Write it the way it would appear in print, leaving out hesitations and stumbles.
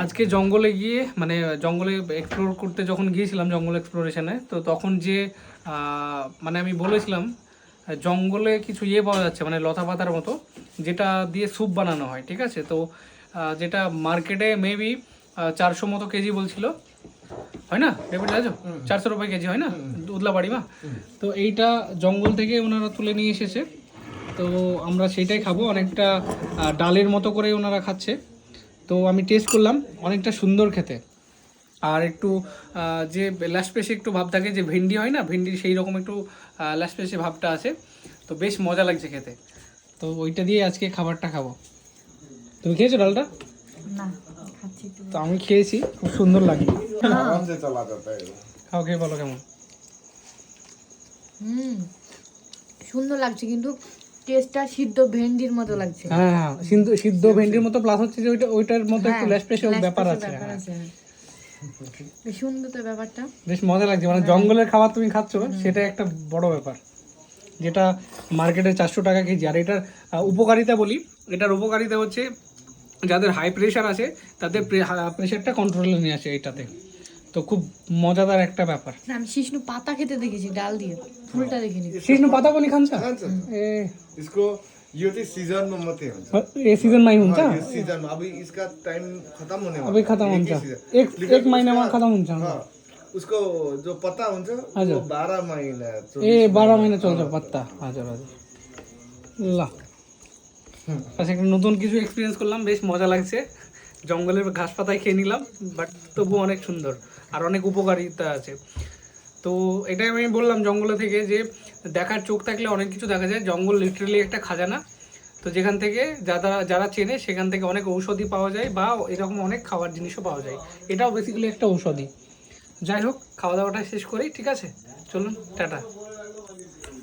আজকে জঙ্গলে গিয়ে মানে জঙ্গলে এক্সপ্লোর করতে যখন গিয়েছিলাম জঙ্গল এক্সপ্লোরেশনে, তো তখন যে মানে আমি বলেছিলাম জঙ্গলে কিছু ইয়ে পাওয়া যাচ্ছে মানে লতা পাতার মতো, যেটা দিয়ে স্যুপ বানানো হয়, ঠিক আছে। তো যেটা মার্কেটে মেবি 400 মতো কেজি বলছিল, হয় না ব্যাপারটা? আছো 400 রুপাই কেজি হয় না উদলাবাড়ি মা? তো এইটা জঙ্গল থেকে ওনারা তুলে নিয়ে এসেছে, তো আমরা সেইটাই খাবো। অনেকটা ডালের মতো করে ওনারা খাচ্ছে, তো আমি টেস্ট করলাম, অনেকটা সুন্দর খেতে। আর একটু যে ল্যাসপেশে একটু ভাব থাকে, যে ভেন্ডি হয় না, ভেন্ডির সেই রকম একটু ল্যাসপেশে ভাবটা আছে, তো বেশ মজা লাগছে খেতে। তো ওইটা দিয়ে আজকে খাবারটা খাবো। তুমি খেয়েছো ডালটা? না, খাচ্ছি তো। তো আমি খেয়েছি, খুব সুন্দর লাগে। आराम से चला जाता है। খাও, খেয়ে বলো কেমন। সুন্দর লাগছে, কিন্তু টেস্টটা সিদ্ধ ভেন্ডির মতো লাগছে। হ্যাঁ হ্যাঁ, সিদ্ধ ভেন্ডির মতো, প্লাস হচ্ছে যে ওইটার মতো একটু ল্যাসপেশে ব্যাপার আছে। বেশ সুন্দর তো ব্যাপারটা, বেশ মজা লাগছে, মানে জঙ্গলের খাবার তুমি খাচ্ছ, সেটা একটা বড় ব্যাপার, যেটা মার্কেটে 400 টাকা কেজি। আর এটার উপকারিতা বলি, এটার উপকারিতা হচ্ছে যাদের হাই প্রেশার আছে তাদের প্রেশারটা কন্ট্রোলে নিয়ে আসে এইটাতে, তো খুব মজাদার একটা ব্যাপার। না, আমি শিষ্ণু পাতা খেতে দেখেছি ডাল দিয়ে, ফুলটা দেখিনি। শিষ্ণু पाता पनि खान्छ खान्छ। ए इसको यो चाहिँ सिजनमा मात्रै हुन्छ। ए सिजनमै हुन्छ, हाँ, यो सिजनमा अब इसका टाइम खत्म होने वाला अबै खत्म है, हुन्छ, एक ही सीजन। एक महिनामा खत्म हुन्छ। हाँ, उसको जो पत्ता हुन्छ हजुर। वो 12 महिना ए 12 महिना চলছে পাত্তা। हजुर हजुर, ल আচ্ছা, একটা নতুন কিছু এক্সপিরিয়েন্স করলাম, বেশ মজা লাগছে। জঙ্গলের ঘাস পাতায় খেয়ে নিলাম, বাট তবু অনেক সুন্দর আর অনেক উপকারিতা আছে। তো এটাই আমি বললাম জঙ্গলে থেকে, যে দেখার চোখ থাকলে অনেক কিছু দেখা যায়। জঙ্গল লিটারালি একটা খাজানা, তো যেখান থেকে যারা চেনে সেখান থেকে অনেক ঔষধি পাওয়া যায়, বা এরকম অনেক খাবার জিনিসও পাওয়া যায়। এটাও বেসিক্যালি একটা ঔষধি। যাই হোক, খাওয়া দাওয়াটা শেষ করি, ঠিক আছে? চলুন, টাটা।